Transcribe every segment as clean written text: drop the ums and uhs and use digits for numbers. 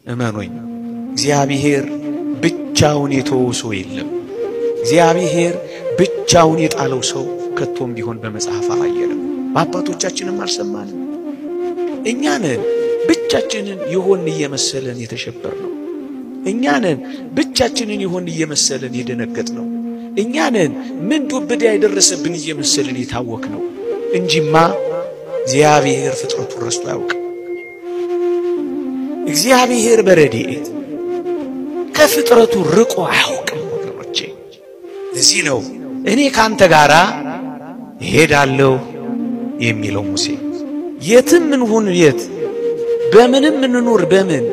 እመኑኝ እግዚአብሔር ብቻውን የተወው ሰው የለም እግዚአብሔር ብቻውን የጣለው ሰው ከቶም ቢሆን በመጽሐፍ አላየንም በአባቶቻችንም አልሰማንም እኛ ነን ብቻችንን ይሆን እየመሰለን የተሸበርነው እኛ ነን ብቻችንን ይሆን እየመሰለን የደነገጥነው እኛ ነን ምን ዱብዳ ያደረሰብን እየመሰለን የታወክነው እንጂማ እግዚአብሔር ፍጥረቱን ረስቶ ያውቃል እግዚአብሔር በረድኤት ከፍጥረቱ ርቆ አያውቅም ወገኖቼ እዚህ ነው እኔ ካንተ ጋራ እሄዳለሁ የሚለው ሙሴ የትም እንሁን የት በምንም እንኑር በምን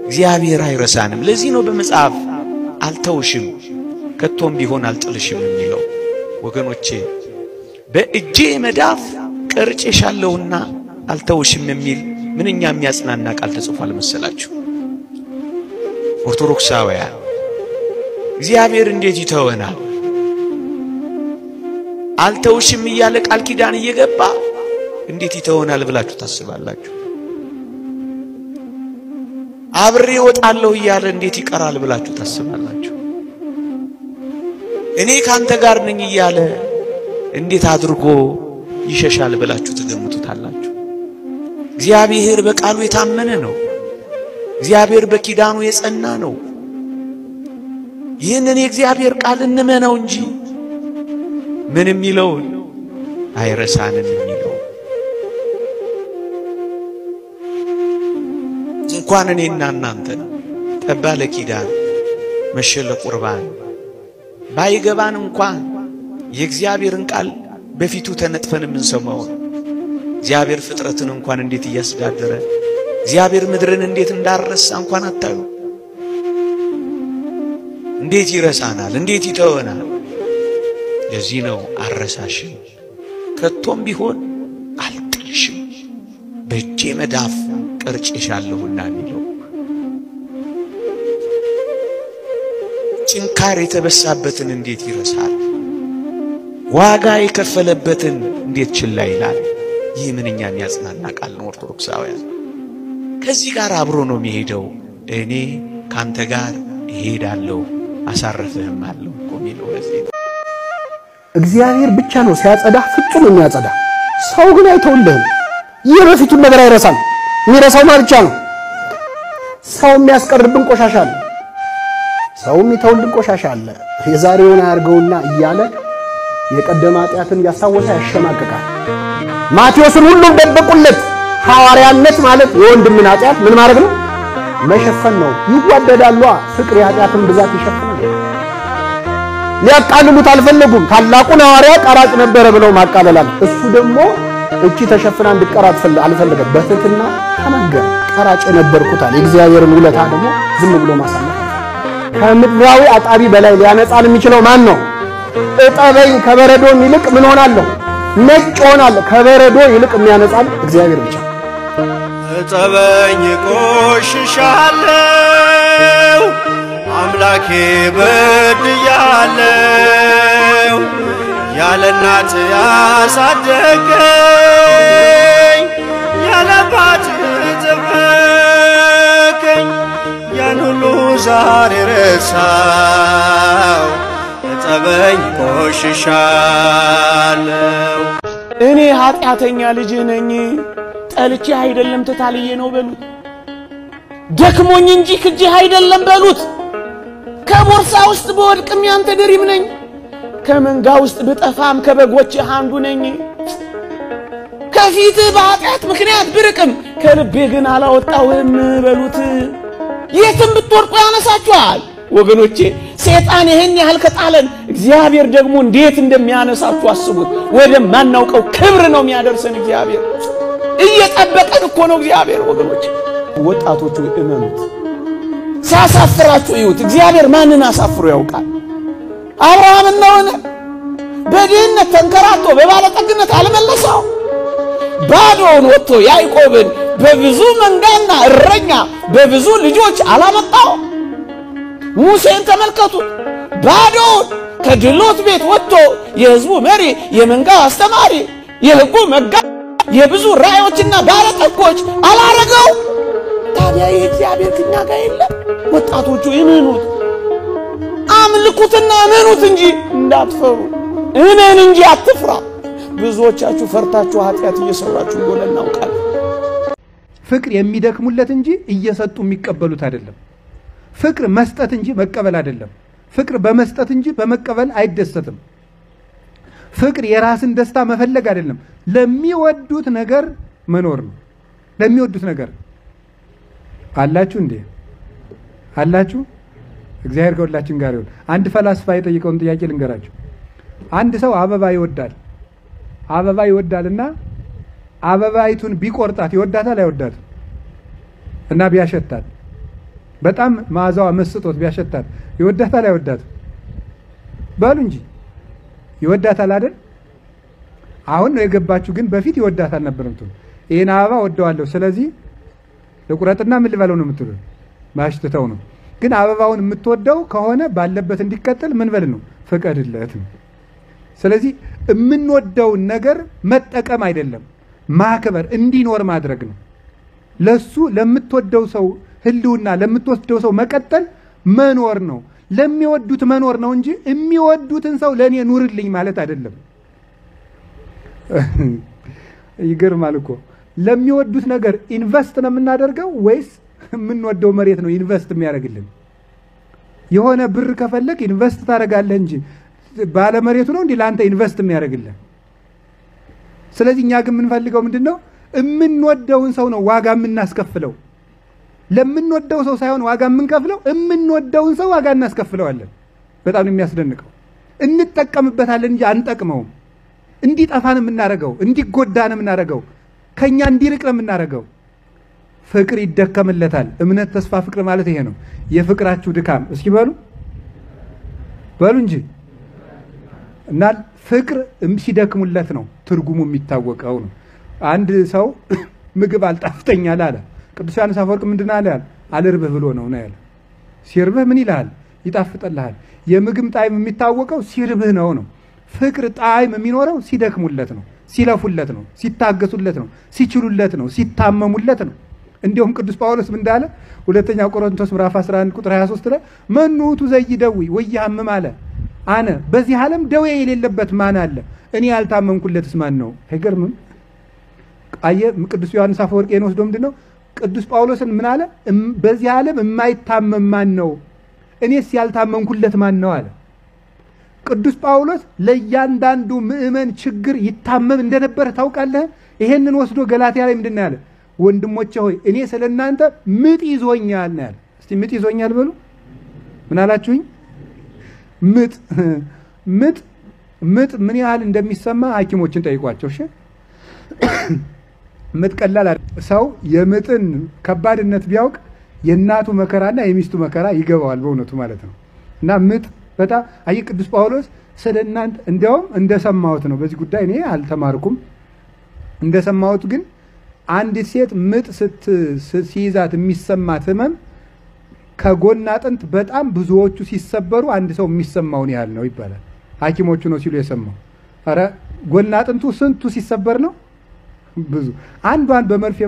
እግዚአብሔር አይረሳንም ለዚህ ነው በመጽሐፍ አልተውሽም ከቶም ቢሆን አልጥልሽም የሚለው ወገኖቼ በእጄ መዳፍ ቀርጬሻለሁና አልተውሽም የሚል ምንኛ የሚያጽናና ቃል ተጽፏል መሰላችሁ ኦርቶዶክሳውያን እግዚአብሔር እንዴት ይተወናል አልተውሽም እያለ ቃል ኪዳን እየገባ እንዴት ይተወናል ብላችሁ ታስባላችሁ አብሬ ወጣለሁ እያለ እንዴት ይቀራል ብላችሁ ታስባላችሁ እኔ ካንተ ጋር ነኝ እያለ እንዴት አድርጎ ይሸሻል ብላችሁ ትገምቱታላችሁ እግዚአብሔር በቃሉ የታመነ ነው እግዚአብሔር በኪዳኑ የጸና ነው ይህንን የእግዚአብሔር ቃል እንመነው እንጂ ምን የሚለው አይረሳንም የሚለው እንኳን እኔና እናንተ ተባለ ኪዳን መሸለ ቁርባን ባይገባን እንኳን የእግዚአብሔርን ቃል በፊቱ ተነጥፈን የምንሰማው እግዚአብሔር ፍጥረትን እንኳን እንዴት ያስዳደረ እግዚአብሔር ምድርን እንዴት እንዳረሳ እንኳን አታዩ እንዴት ይረሳናል እንዴት ይተወናል ለዚህ ነው አረሳሽም ከቶም ቢሆን አልጥልሽም በእጄ መዳፍ ቀርጬሻለሁና የሚለው ጭንካር የተበሳበትን እንዴት ይረሳል ዋጋ የከፈለበትን እንዴት ችላ ይላል ይህ ምንኛ የሚያጽናና ቃል ነው ኦርቶዶክሳውያን ከዚህ ጋር አብሮ ነው የሚሄደው እኔ ካንተ ጋር እሄዳለሁ አሳርፈህም አለው ቆሚለው ለዚህ እግዚአብሔር ብቻ ነው ሲያጸዳ ፍጹም የሚያጸዳ ሰው ግን አይተውልህም የበፊቱን ነገር አይረሳም የሚረሳው ማን ብቻ ነው ሰው የሚያስቀርብን ቆሻሻ አለ ሰው የሚተውልን ቆሻሻ አለ የዛሬውን አያርገውና እያለ የቀደመ ኃጢአትን ያሳወሰ ያሸማቀቃል ማቴዎስን ሁሉም ደበቁለት ሐዋርያነት ማለት የወንድምን ኃጢአት ምን ማድረግ ነው መሸፈን ነው ይዋደዳሉ ፍቅር የኃጢአትን ብዛት ይሸፍናል ሊያቃልሉት አልፈለጉም ታላቁን ሐዋርያ ቀራጭ ነበር ብለው ማቃለላል እሱ ደግሞ እቺ ተሸፍና እንድቀራት አልፈለገም በትህትና ተናገረ ቀራጭ ነበርኩታል የእግዚአብሔርን ውለታ ደግሞ ዝም ብሎ ማሳለፍ ከምድራዊ አጣቢ በላይ ሊያነጻን የሚችለው ማን ነው እጠበኝ ከበረዶ ይልቅ ምን ሆናለሁ ነጭ ሆናለሁ ከበረዶ ይልቅ የሚያነጻን እግዚአብሔር ብቻ እጠበኝ ቆሽሻለሁ አምላኬ በድያለሁ ያለ እናት ያሳደገኝ ያለ አባት ተበከኝ ያን ሁሉ ዛሬ ረሳው እጠበኝ ቆሽሻለሁ እኔ ኃጢአተኛ ልጅ ነኝ ጠልቼ አይደለም ተታልዬ ነው በሉት ደክሞኝ እንጂ ክጄ አይደለም በሉት ከቦርሳ ውስጥ በወድቅም ያንተ ድሪም ነኝ ከመንጋ ውስጥ በጠፋም ከበጎች አንዱ ነኝ ከፊት በኃጢአት ምክንያት ብርቅም ከልቤ ግን አላወጣውም በሉት የትም ብትወድቁ ያነሳችኋል ወገኖቼ ሰይጣን ይሄን ያህል ከጣለን እግዚአብሔር ደግሞ እንዴት እንደሚያነሳችሁ አስቡት ወደ ማናውቀው ክብር ነው የሚያደርሰን እግዚአብሔር እየጠበቀን እኮ ነው እግዚአብሔር ወገኖቼ ወጣቶቹ እመኑት ሲያሳፍራችሁ ይሁት እግዚአብሔር ማንን አሳፍሮ ያውቃል አብርሃም ነው በድህነት ተንከራቶ በባለጠግነት አልመለሰው ባዶውን ወጥቶ ያዕቆብን በብዙ መንጋና እረኛ በብዙ ልጆች አላመጣው ሙሴን ተመልከቱ ባዶውን ከድሎት ቤት ወጥቶ የሕዝቡ መሪ የመንጋው አስተማሪ የሕጉ መጋ የብዙ ራእዮችና ባለጠጎች አላረገው ታዲያ ይህ እግዚአብሔር ከኛ ጋር የለም? ወጣቶቹ እመኑት፣ አምልኩትና እመኑት እንጂ እንዳትፈሩ። እመን እንጂ አትፍራ። ብዙዎቻችሁ ፈርታችሁ ኃጢአት እየሰራችሁ እንደሆነ እናውቃለን። ፍቅር የሚደክሙለት እንጂ እየሰጡ የሚቀበሉት አይደለም። ፍቅር መስጠት እንጂ መቀበል አይደለም። ፍቅር በመስጠት እንጂ በመቀበል አይደሰትም። ፍቅር የራስን ደስታ መፈለግ አይደለም። ለሚወዱት ነገር መኖር ነው። ለሚወዱት ነገር አላችሁ እንዴ? አላችሁ? እግዚአብሔር ከሁላችን ጋር ይሁን። አንድ ፈላስፋ የጠየቀውን ጥያቄ ልንገራችሁ። አንድ ሰው አበባ ይወዳል። አበባ ይወዳልና አበባይቱን ቢቆርጣት ይወዳታል አይወዳትም? እና ቢያሸታት በጣም ማዛዋ መስጦት ቢያሸታት ይወዳታል አይወዳትም? በሉ እንጂ ይወዳታል አይደል? አሁን ነው የገባችሁ። ግን በፊት ይወዳታል ነበርም። ይሄን አበባ ወደዋለሁ ስለዚህ ለቁረጥና ምን ልበለው ነው የምትሉ? ማሽተታው ነው። ግን አበባውን የምትወደው ከሆነ ባለበት እንዲቀጥል ምን በል ነው? ፍቀድለት ነው። ስለዚህ የምንወደውን ነገር መጠቀም አይደለም ማክበር፣ እንዲኖር ማድረግ ነው። ለሱ ለምትወደው ሰው ህልውና ለምትወስደው ሰው መቀጠል መኖር ነው። ለሚወዱት መኖር ነው እንጂ የሚወዱትን ሰው ለኔ ኑርልኝ ማለት አይደለም። ይገርማል እኮ። ለሚወዱት ነገር ኢንቨስት ነው የምናደርገው ወይስ የምንወደው መሬት ነው ኢንቨስት የሚያደርግልን? የሆነ ብር ከፈለክ ኢንቨስት ታደርጋለህ እንጂ ባለ መሬቱ ነው እንዴ ለአንተ ኢንቨስት የሚያደርግልን? ስለዚህ እኛ ግን የምንፈልገው ምንድነው? የምንወደውን ሰው ነው ዋጋ የምናስከፍለው። ለምንወደው ሰው ሳይሆን ዋጋ የምንከፍለው የምንወደውን ሰው ዋጋ እናስከፍለዋለን። በጣም ነው የሚያስደንቀው። እንጠቀምበታለን እንጂ አንጠቅመውም። እንዲጠፋን የምናረገው፣ እንዲጎዳን የምናረገው፣ ከኛ እንዲርቅ ነው የምናረገው። ፍቅር ይደከምለታል። እምነት፣ ተስፋ፣ ፍቅር ማለት ይሄ ነው። የፍቅራችሁ ድካም እስኪ በሉ እንጂ እና ፍቅር ሲደክሙለት ነው ትርጉሙ የሚታወቀው ነው። አንድ ሰው ምግብ አልጣፍጠኛል አለ። ቅዱስ ዮሐንስ አፈወርቅ ምንድን አለ? አልርብህ ብሎ ነው ያለ። ሲርብህ ምን ይልሃል? ይጣፍጥልሃል። የምግብ ጣዕም የሚታወቀው ሲርብህ ነው። ፍቅር ጣዕም የሚኖረው ሲደክሙለት ነው፣ ሲለፉለት ነው፣ ሲታገሱለት ነው፣ ሲችሉለት ነው፣ ሲታመሙለት ነው። እንዲሁም ቅዱስ ጳውሎስ ምን እንዳለ ሁለተኛ ቆሮንቶስ ምዕራፍ 11 ቁጥር 23 ላይ መኑቱ ዘይደዊ ወይሃምም አለ አነ በዚህ ዓለም ደዌ የሌለበት ማን አለ? እኔ ያልታመምኩለትስ ማን ነው? አይገርምም? አየ ቅዱስ ዮሐንስ አፈወርቅ ወስዶ ምንድነው ቅዱስ ጳውሎስን ምን አለ? በዚህ ዓለም የማይታመም ማን ነው? እኔስ ያልታመምኩለት ማን ነው አለ። ቅዱስ ጳውሎስ ለእያንዳንዱ ምእመን ችግር ይታመም እንደነበረ ታውቃለህ። ይሄንን ወስዶ ገላትያ ላይ ምንድነው ያለ? ወንድሞቼ ሆይ እኔ ስለናንተ ምጥ ይዞኛል ነው ያለ። እስቲ ምጥ ይዞኛል በሉ። ምን አላችሁኝ? ምጥ ምን ያህል እንደሚሰማ ሐኪሞችን ጠይቋቸው። እሺ ምጥ ቀላል ሰው የምጥን ከባድነት ቢያውቅ የእናቱ መከራና የሚስቱ መከራ ይገባዋል በእውነቱ ማለት ነው። እና ምጥ በጣም አይ ቅዱስ ጳውሎስ ስለናንተ እንዲያውም እንደሰማሁት ነው። በዚህ ጉዳይ እኔ አልተማርኩም። እንደሰማሁት ግን አንዲት ሴት ምጥ ሲይዛት የሚሰማት ህመም ከጎን አጥንት በጣም ብዙዎቹ ሲሰበሩ አንድ ሰው የሚሰማውን ያህል ነው ይባላል። ሐኪሞቹ ነው ሲሉ የሰማው። አረ ጎን አጥንቱ ስንቱ ሲሰበር ነው? ብዙ። አንዷን በመርፌ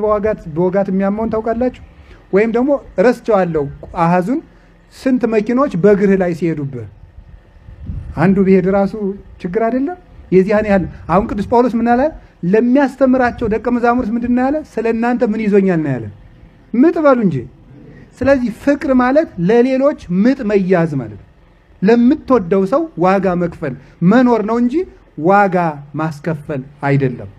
በወጋት የሚያመውን ታውቃላችሁ? ወይም ደግሞ ረስቸዋለሁ አሃዙን ስንት መኪኖች በእግርህ ላይ ሲሄዱብህ አንዱ ቢሄድ ራሱ ችግር አይደለም? የዚያን ያህል። አሁን ቅዱስ ጳውሎስ ምን አለ? ለሚያስተምራቸው ደቀ መዛሙርት ምንድን ነው ያለ? ስለናንተ ምን ይዞኛል ነው ያለ? ምጥ በሉ እንጂ። ስለዚህ ፍቅር ማለት ለሌሎች ምጥ መያዝ ማለት ነው። ለምትወደው ሰው ዋጋ መክፈል መኖር ነው እንጂ ዋጋ ማስከፈል አይደለም።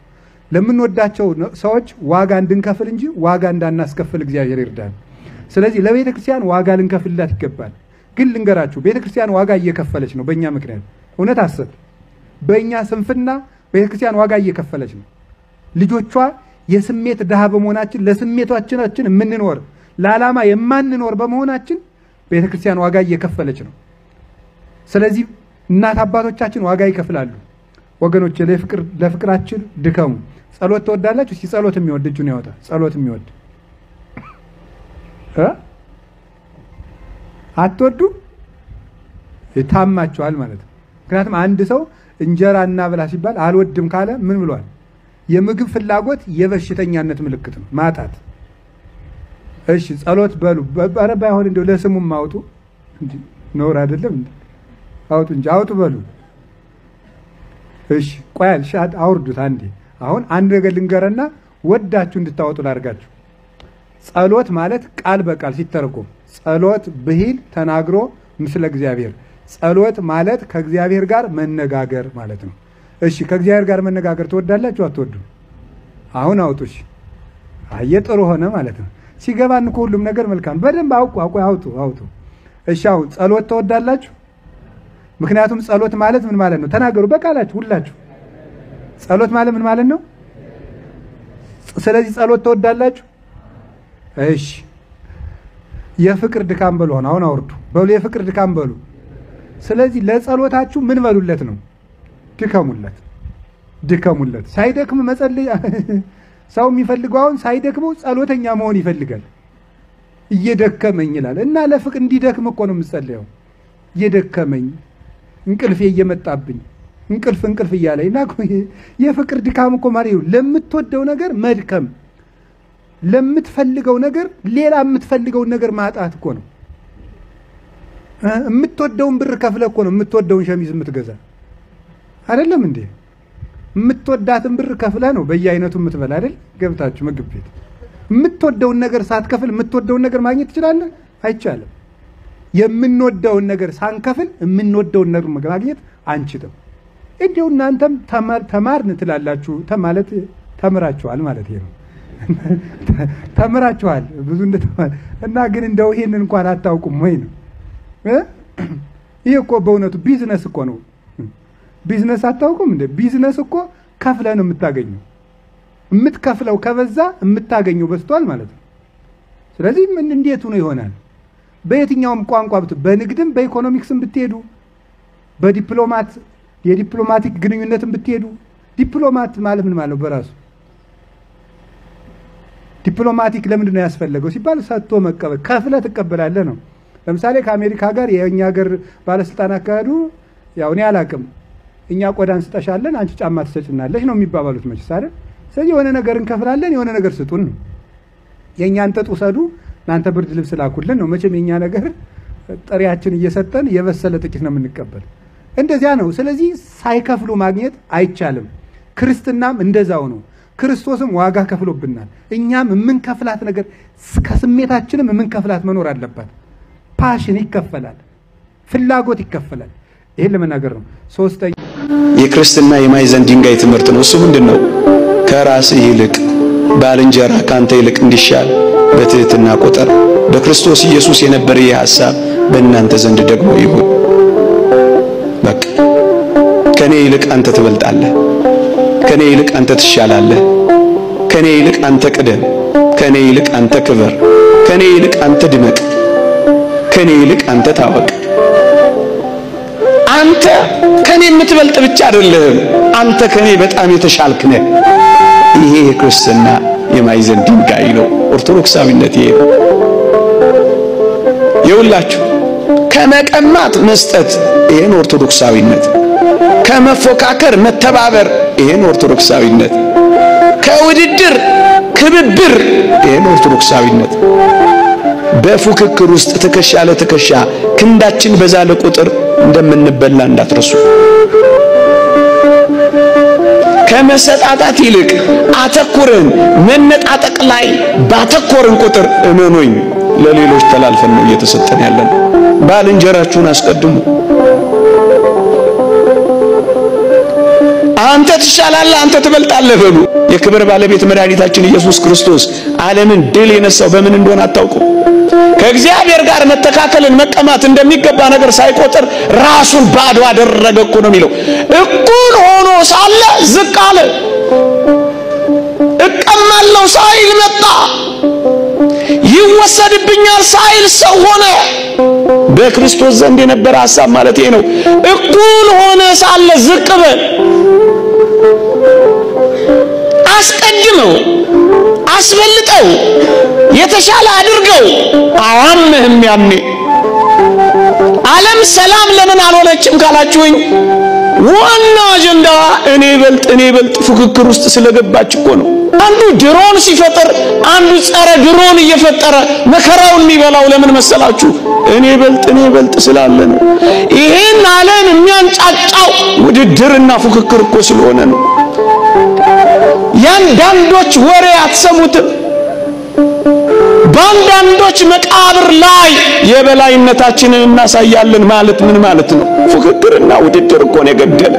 ለምንወዳቸው ሰዎች ዋጋ እንድንከፍል እንጂ ዋጋ እንዳናስከፍል እግዚአብሔር ይርዳል። ስለዚህ ለቤተ ክርስቲያን ዋጋ ልንከፍልላት ይገባል። ግን ልንገራችሁ ቤተ ክርስቲያን ዋጋ እየከፈለች ነው በእኛ ምክንያት። እውነት አሰብ በእኛ ስንፍና ቤተ ክርስቲያን ዋጋ እየከፈለች ነው። ልጆቿ የስሜት ድሃ በመሆናችን ለስሜቶቻችን የምንኖር ለዓላማ የማንኖር በመሆናችን ቤተ ክርስቲያን ዋጋ እየከፈለች ነው። ስለዚህ እናት አባቶቻችን ዋጋ ይከፍላሉ። ወገኖች ለፍቅራችን ድከሙ። ጸሎት ትወዳላችሁ? እስኪ ጸሎት የሚወድ እጁን ያወጣ። ጸሎት የሚወድ አትወዱ? ታማችኋል ማለት ነው። ምክንያቱም አንድ ሰው እንጀራ እናብላ ሲባል አልወድም ካለ ምን ብሏል? የምግብ ፍላጎት የበሽተኛነት ምልክት ነው። ማጣት እሺ ጸሎት በሉ ባረባ ይሆን እንደው ለስሙም ማውጡ እንዴ ኖር አይደለም አውጡ እንጂ አውጡ በሉ እሺ ቆያል ሻት አውርዱት አንዴ አሁን አንድ ነገር ልንገርና ወዳችሁ እንድታወጡ ላርጋችሁ ጸሎት ማለት ቃል በቃል ሲተረጎም ጸሎት ብሂል ተናግሮ ምስለ እግዚአብሔር ጸሎት ማለት ከእግዚአብሔር ጋር መነጋገር ማለት ነው እሺ ከእግዚአብሔር ጋር መነጋገር ትወዳላችሁ አትወዱ አሁን አውጡሽ አየጥሩ ሆነ ማለት ነው ሲገባን እኮ ሁሉም ነገር መልካም በደንብ አውጡ እሺ አሁን ጸሎት ትወዳላችሁ ምክንያቱም ጸሎት ማለት ምን ማለት ነው ተናገሩ በቃላችሁ ሁላችሁ ጸሎት ማለት ምን ማለት ነው ስለዚህ ጸሎት ትወዳላችሁ እሺ የፍቅር ድካም በሉ አሁን አውርዱ በሉ የፍቅር ድካም በሉ ስለዚህ ለጸሎታችሁ ምን በሉለት ነው ድከሙለት ሳይደክም መጸለይ ሰው የሚፈልገው አሁን ሳይደክመው ጸሎተኛ መሆን ይፈልጋል እየደከመኝ ይላል እና ለፍቅር እንዲደክም እኮ ነው የምጸልየው እየደከመኝ እንቅልፌ እየመጣብኝ እንቅልፍ እያለኝና የፍቅር ድካም እኮ ማለት ነው ለምትወደው ነገር መድከም ለምትፈልገው ነገር ሌላ የምትፈልገው ነገር ማጣት እኮ ነው የምትወደውን ብር ከፍለ እኮ ነው የምትወደውን ሸሚዝ የምትገዛ አይደለም እንዴ የምትወዳትን ብር ከፍለ ነው በየአይነቱ የምትበላ አይደል ገብታችሁ ምግብ ቤት የምትወደውን ነገር ሳትከፍል የምትወደውን ነገር ማግኘት ትችላለህ አይቻልም የምንወደውን ነገር ሳንከፍል የምንወደውን ነገር ማግኘት አንችልም እንደው እናንተም ተማርን ትላላችሁ ማለት ተምራችኋል ማለት ነው ተምራችኋል ብዙ እንደተማር እና ግን እንደው ይሄን እንኳን አታውቁም ወይ ነው ይሄ እኮ በእውነቱ ቢዝነስ እኮ ነው ቢዝነስ አታውቁም እንደ ቢዝነስ እኮ ከፍለ ነው የምታገኘው የምትከፍለው ከበዛ የምታገኘው በስቷል ማለት ነው ስለዚህ ምን እንዴት ነው ይሆናል በየትኛውም ቋንቋ በንግድም በኢኮኖሚክስም ብትሄዱ የዲፕሎማቲክ ግንኙነትም ብትሄዱ ዲፕሎማት ማለት ምን ማለት ነው በራሱ ዲፕሎማቲክ ለምንድን ነው ያስፈልገው ሲባል ሰጥቶ መቀበል ከፍለ ተቀበላለህ ነው ለምሳሌ ከአሜሪካ ጋር የኛ ሀገር ባለስልጣን አካሄዱ ያው እኔ አላቅም እኛ ቆዳን ስጠሻለን አንቺ ጫማ ትሰጭናለሽ ነው የሚባባሉት መች ሳረ ስለዚህ የሆነ ነገር እንከፍላለን የሆነ ነገር ስጡን ነው የኛን ተጡሰዱ እናንተ ብርድ ልብስ ላኩልን ነው መቼም የኛ ነገር ጥሪያችን እየሰጠን የበሰለ ጥቂት ነው የምንቀበል እንደዚያ ነው ስለዚህ ሳይከፍሉ ማግኘት አይቻልም ክርስትናም እንደዛው ነው ክርስቶስም ዋጋ ከፍሎብናል እኛም የምንከፍላት ነገር ከስሜታችንም የምንከፍላት መኖር አለባት ፓሽን ይከፈላል ፍላጎት ይከፈላል ይሄን ለመናገር ነው ሶስተኛ የክርስትና የማይዘን ድንጋይ ትምህርት ነው እሱ ምንድነው ከራስህ ይልቅ ባልንጀራ ካንተ ይልቅ እንዲሻል በትህትና ቁጥር በክርስቶስ ኢየሱስ የነበረ የሐሳብ በእናንተ ዘንድ ደግሞ ይሁን በቃ ከኔ ይልቅ አንተ ትበልጣለህ ከኔ ይልቅ አንተ ትሻላለህ ከኔ ይልቅ አንተ ቅደም ከኔ ይልቅ አንተ ክበር ከኔ ይልቅ አንተ ድመቅ ከኔ ይልቅ አንተ ታወቅ አንተ ከኔ የምትበልጥ ብቻ አይደለም አንተ ከኔ በጣም የተሻልክ ነህ ይሄ ክርስትና የማይዘን ድንጋይ ነው ኦርቶዶክሳዊነት ይሄ ይውላችሁ ከመቀማት መስጠት ይሄን ኦርቶዶክሳዊነት ከመፎካከር መተባበር ይሄን ኦርቶዶክሳዊነት ከውድድር ክብብር ይሄን ኦርቶዶክሳዊነት በፉክክር ውስጥ ተከሻ ለተከሻ ክንዳችን በዛለ ቁጥር እንደምንበላ እንዳትረሱ ከመሰጣጣት ይልቅ አተኩረን መነጣጠቅ ላይ ባተኮርን ቁጥር እመኑኝ ለሌሎች ተላልፈን ነው እየተሰጠን ያለን ባልንጀራችሁን አስቀድሙ አንተ ትሻላለህ አንተ ትበልጣለህ በሉ የክብር ባለቤት መድኃኒታችን ኢየሱስ ክርስቶስ ዓለምን ድል የነሳው በምን እንደሆነ አታውቁ ከእግዚአብሔር ጋር መተካከልን መቀማት እንደሚገባ ነገር ሳይቆጥር ራሱን ባዶ አደረገ እኮ ነው የሚለው እኩል ሆኖ ሳለ ዝቅ አለ እቀማለሁ ሳይል መጣ ይወሰድብኛል ሳይል ሰው ሆነ በክርስቶስ ዘንድ የነበረ ሐሳብ ማለት ይሄ ነው እኩል ሆነ ሳለ ዝቅ በል አስቀድመው አስበልጠው የተሻለ አድርገው አያምህም ያኔ ዓለም ሰላም ለምን አልሆነችም ካላችሁኝ ዋና አጀንዳ እኔ በልጥ ፉክክር ውስጥ ስለገባች እኮ ነው አንዱ ድሮን ሲፈጠር አንዱ ጸረ ድሮን እየፈጠረ መከራውን የሚበላው ለምን መሰላችሁ? እኔ በልጥ ስላለ ነው። ይሄን ዓለም የሚያንጫጫው ውድድርና ፉክክር እኮ ስለሆነ ነው። ያንዳንዶች ወሬ አትሰሙትም? ባንዳንዶች መቃብር ላይ የበላይነታችንን እናሳያለን ማለት ምን ማለት ነው? ፉክክርና ውድድር እኮ ነው የገደለ።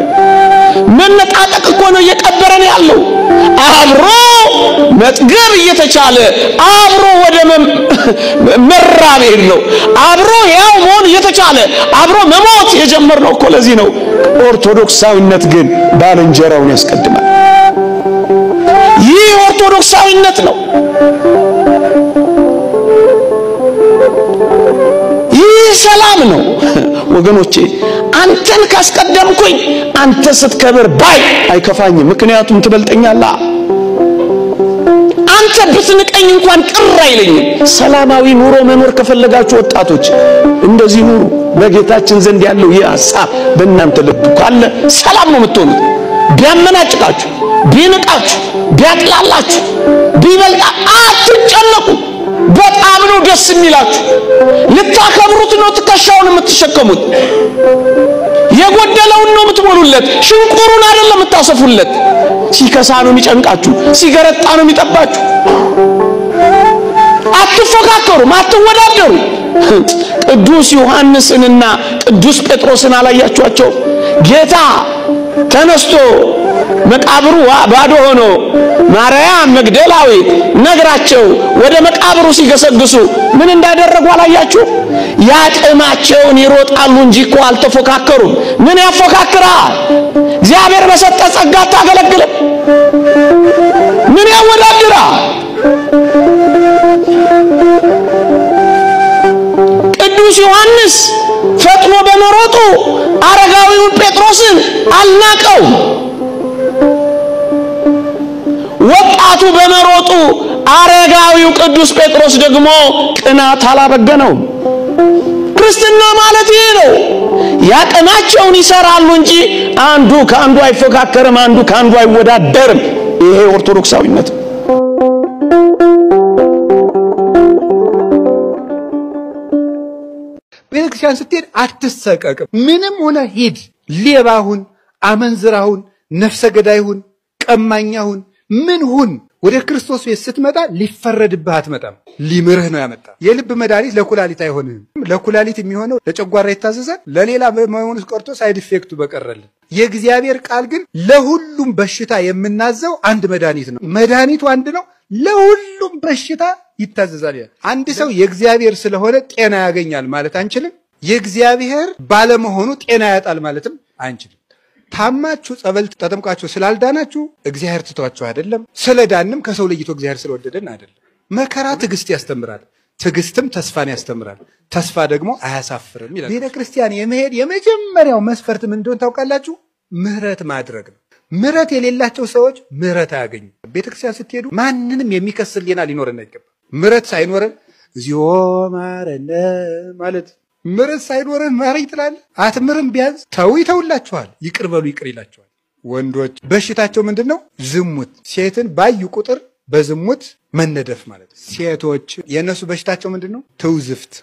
መነጣጠቅ እኮ ነው እየቀበረን ያለው። አብሮ መጥገብ እየተቻለ አብሮ ወደ መራቤል ነው። አብሮ ያው መሆን እየተቻለ አብሮ መሞት የጀመርነው እኮ ለዚህ ነው። ኦርቶዶክሳዊነት ግን ባልንጀራውን ያስቀድማል። ይህ ኦርቶዶክሳዊነት ነው። ይህ ሰላም ነው ወገኖቼ። አንተን ካስቀደምኩኝ አንተ ስትከብር ባይ አይከፋኝም፣ ምክንያቱም ትበልጠኛለህ። አንተ ብትንቀኝ እንኳን ቅር አይለኝም። ሰላማዊ ኑሮ መኖር ከፈለጋችሁ ወጣቶች እንደዚህ ኑሩ። በጌታችን ዘንድ ያለው ይህ ሐሳብ በእናንተ ልብ ካለ ሰላም ነው የምትሆኑት። ቢያመናጭቃችሁ፣ ቢንቃችሁ፣ ቢያጥላላችሁ፣ ቢበልጣ አትጨነቁ። በጣም ነው ደስ የሚላችሁ። ልታከብሩት ነው ትከሻውን የምትሸከሙት። የጎደለውን ነው የምትሞሉለት፣ ሽንቁሩን አይደለም የምታሰፉለት። ሲከሳ ነው የሚጨንቃችሁ፣ ሲገረጣ ነው የሚጠባችሁ። አትፎካከሩም፣ አትወዳደሩ። ቅዱስ ዮሐንስንና ቅዱስ ጴጥሮስን አላያችኋቸው? ጌታ ተነስቶ መቃብሩ ባዶ ሆኖ ማርያም መግደላዊት ነግራቸው ወደ መቃብሩ ሲገሰግሱ ምን እንዳደረጉ አላያችሁ? ያቅማቸውን ይሮጣሉ እንጂ እኮ አልተፎካከሩም። ምን ያፎካክራል? እግዚአብሔር በሰጠ ጸጋ ታገለግል። ምን ያወዳድራል? ቅዱስ ዮሐንስ ፈጥኖ በመሮጡ አረጋዊውን ጴጥሮስን አልናቀው። ወጣቱ በመሮጡ አረጋዊው ቅዱስ ጴጥሮስ ደግሞ ቅናት አላበገነው። ክርስትና ማለት ይሄ ነው። ያቅማቸውን ይሰራሉ እንጂ አንዱ ከአንዱ አይፎካከርም፣ አንዱ ከአንዱ አይወዳደርም። ይሄ ኦርቶዶክሳዊነት። ቤተክርስቲያን ስትሄድ አትሰቀቅም። ምንም ሆነ ሂድ፣ ሌባሁን፣ አመንዝራሁን፣ ነፍሰ ገዳይሁን፣ ቀማኛሁን፣ ምን ሁን፣ ወደ ክርስቶስ ቤት ስትመጣ ሊፈረድብህ አትመጣም። ሊምርህ ነው ያመጣ። የልብ መድኃኒት ለኩላሊት አይሆንም። ለኩላሊት የሚሆነው ለጨጓራ ይታዘዛል። ለሌላ መሆኑስ ቀርቶ ሳይድ ኢፌክቱ በቀረልን። የእግዚአብሔር ቃል ግን ለሁሉም በሽታ የምናዘው አንድ መድኃኒት ነው። መድኃኒቱ አንድ ነው፣ ለሁሉም በሽታ ይታዘዛል። አንድ ሰው የእግዚአብሔር ስለሆነ ጤና ያገኛል ማለት አንችልም። የእግዚአብሔር ባለመሆኑ ጤና ያጣል ማለትም አንችልም። ታማችሁ ጸበል ተጠምቃችሁ ስላልዳናችሁ እግዚአብሔር ትቷችሁ አይደለም። ስለዳንም ከሰው ለይቶ እግዚአብሔር ስለወደደን አይደለም። መከራ ትዕግስት ያስተምራል፣ ትዕግስትም ተስፋን ያስተምራል፣ ተስፋ ደግሞ አያሳፍርም ይላል። ቤተ ክርስቲያን የመሄድ የመጀመሪያው መስፈርት ምን እንደሆነ ታውቃላችሁ? ምህረት ማድረግ ነው። ምህረት የሌላቸው ሰዎች ምህረት አያገኙ። ቤተ ክርስቲያን ስትሄዱ ማንንም የሚከስል ሊና ሊኖረን አይገባም። ምህረት ሳይኖረን እግዚኦ ማረነ ማለት ምህረት ሳይኖረን ማረኝ ትላለህ። አትምርም። ቢያንስ ተው ይተውላችኋል፣ ይቅር በሉ ይቅር ይላችኋል። ወንዶች በሽታቸው ምንድነው? ዝሙት። ሴትን ባዩ ቁጥር በዝሙት መነደፍ ማለት። ሴቶች የነሱ በሽታቸው ምንድነው? ትውዝፍት፣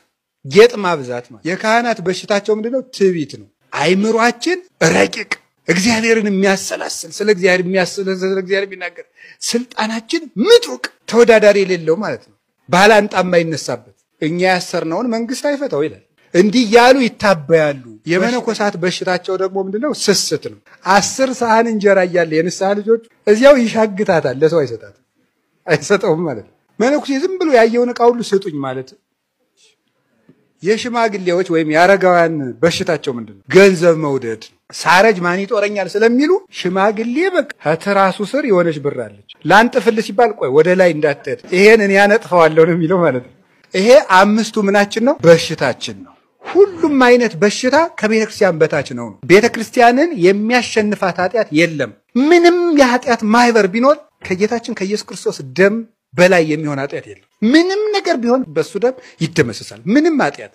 ጌጥ ማብዛት ማለት። የካህናት በሽታቸው ምንድነው? ትዕቢት ነው። አይምሯችን ረቂቅ፣ እግዚአብሔርን የሚያሰላስል፣ ስለ እግዚአብሔር የሚያሰላስል፣ ስለ እግዚአብሔር የሚናገር፣ ስልጣናችን ምጡቅ፣ ተወዳዳሪ የሌለው ማለት ነው። ባላንጣ የማይነሳበት። እኛ ያሰርነውን መንግስት አይፈታው ይላል። እንዲህ ያሉ ይታበያሉ። የመነኮሳት በሽታቸው ደግሞ ምንድነው? ስስት ነው። 10 ሰሃን እንጀራ እያለ የንስሐ ልጆች እዚያው ይሻግታታል፣ ለሰው አይሰጠውም ማለት ነው። መነኩሴ ዝም ብሎ ያየውን ዕቃ ሁሉ ስጡኝ ማለት። የሽማግሌዎች ወይም የአረጋውያን በሽታቸው ምንድነው? ገንዘብ መውደድ። ሳረጅ ማን ይጦረኛል ስለሚሉ ሽማግሌ በቃ ከትራሱ ስር የሆነች ብር አለች። ላንጥፍልህ ሲባል ቆይ ወደ ላይ እንዳትሄድ ይሄን እኔ ያነጥፈዋለሁ ነው የሚለው ማለት ነው። ይሄ አምስቱ ምናችን ነው? በሽታችን ነው። ሁሉም አይነት በሽታ ከቤተክርስቲያን በታች ነው። ቤተክርስቲያንን የሚያሸንፋት ኃጢአት የለም። ምንም የኃጢአት ማህበር ቢኖር ከጌታችን ከኢየሱስ ክርስቶስ ደም በላይ የሚሆን ኃጢአት የለም። ምንም ነገር ቢሆን በሱ ደም ይደመሰሳል። ምንም ኃጢአት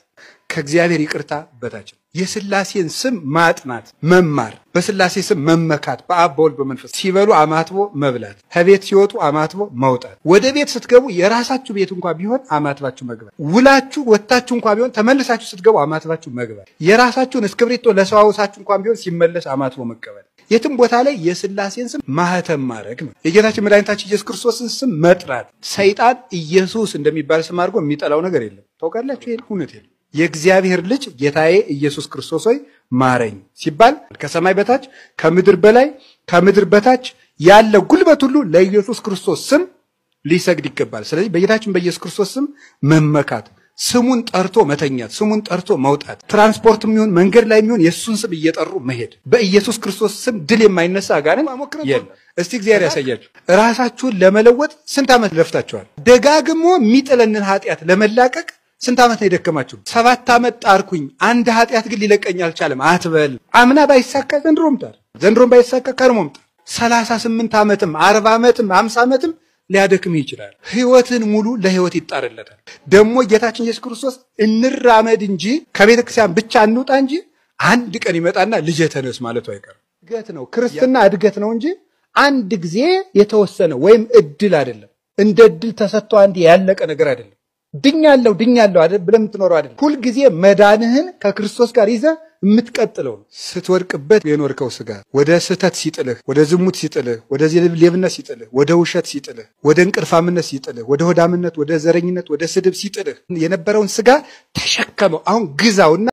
ከእግዚአብሔር ይቅርታ በታች ነው። የሥላሴን ስም ማጥናት መማር በሥላሴ ስም መመካት በአብ በወልድ በመንፈስ ሲበሉ አማትቦ መብላት ከቤት ሲወጡ አማትቦ መውጣት ወደ ቤት ስትገቡ የራሳችሁ ቤት እንኳን ቢሆን አማትባችሁ መግባት ውላችሁ ወጣችሁ እንኳን ቢሆን ተመልሳችሁ ስትገቡ አማትባችሁ መግባት የራሳችሁን እስክብሪቶ ለሰዋውሳችሁ እንኳን ቢሆን ሲመለስ አማትቦ መቀበል የትም ቦታ ላይ የሥላሴን ስም ማህተም ማድረግ ነው የጌታችን መድኃኒታችን ኢየሱስ ክርስቶስን ስም መጥራት ሰይጣን ኢየሱስ እንደሚባል ስም አድርጎ የሚጠላው ነገር የለም ታውቃላችሁ ይሄን እውነት የለም የእግዚአብሔር ልጅ ጌታዬ ኢየሱስ ክርስቶስ ሆይ ማረኝ ሲባል ከሰማይ በታች ከምድር በላይ ከምድር በታች ያለ ጉልበት ሁሉ ለኢየሱስ ክርስቶስ ስም ሊሰግድ ይገባል ስለዚህ በጌታችን በኢየሱስ ክርስቶስ ስም መመካት ስሙን ጠርቶ መተኛት ስሙን ጠርቶ መውጣት ትራንስፖርትም ይሁን መንገድ ላይ ይሁን የሱን ስም እየጠሩ መሄድ በኢየሱስ ክርስቶስ ስም ድል የማይነሳ አጋንንት የለም እስቲ እግዚአብሔር ያሳያችሁ ራሳችሁን ለመለወጥ ስንት ዓመት ለፍታችኋል ደጋግሞ የሚጥለንን ኃጢአት ለመላቀቅ ስንት ዓመት ነው የደከማችሁ 7 ዓመት ጣርኩኝ አንድ ኃጢአት ግን ሊለቀኝ አልቻለም አትበል አምና ባይሳካ ዘንድሮም ባይሳካ ከርሞም 38 ዓመትም 40 ዓመትም 50 ዓመትም ሊያደክም ይችላል ህይወትን ሙሉ ለህይወት ይጣርለታል ደሞ ጌታችን ኢየሱስ ክርስቶስ እንራመድ እንጂ ከቤተክርስቲያን ብቻ እንውጣ እንጂ አንድ ቀን ይመጣና ልጅ ተነስ ማለቱ አይቀርም እድገት ነው ክርስትና እድገት ነው እንጂ አንድ ጊዜ የተወሰነ ወይም እድል አይደለም እንደ እድል ተሰጥቶ አንድ ያለቀ ነገር አይደለም ድኛለሁ አይደል ብለም ትኖረው አይደል ሁሉ ጊዜ መዳንህን ከክርስቶስ ጋር ይዘ የምትቀጥለው ስትወድቅበት የኖርከው ስጋ ወደ ስህተት ሲጥልህ ወደ ዝሙት ሲጥልህ ወደ ሌብነት ሲጥልህ ወደ ውሸት ሲጥልህ ወደ እንቅልፋምነት ሲጥልህ ወደ ሆዳምነት ወደ ዘረኝነት ወደ ስድብ ሲጥልህ የነበረውን ስጋ ተሸከመው አሁን ግዛውና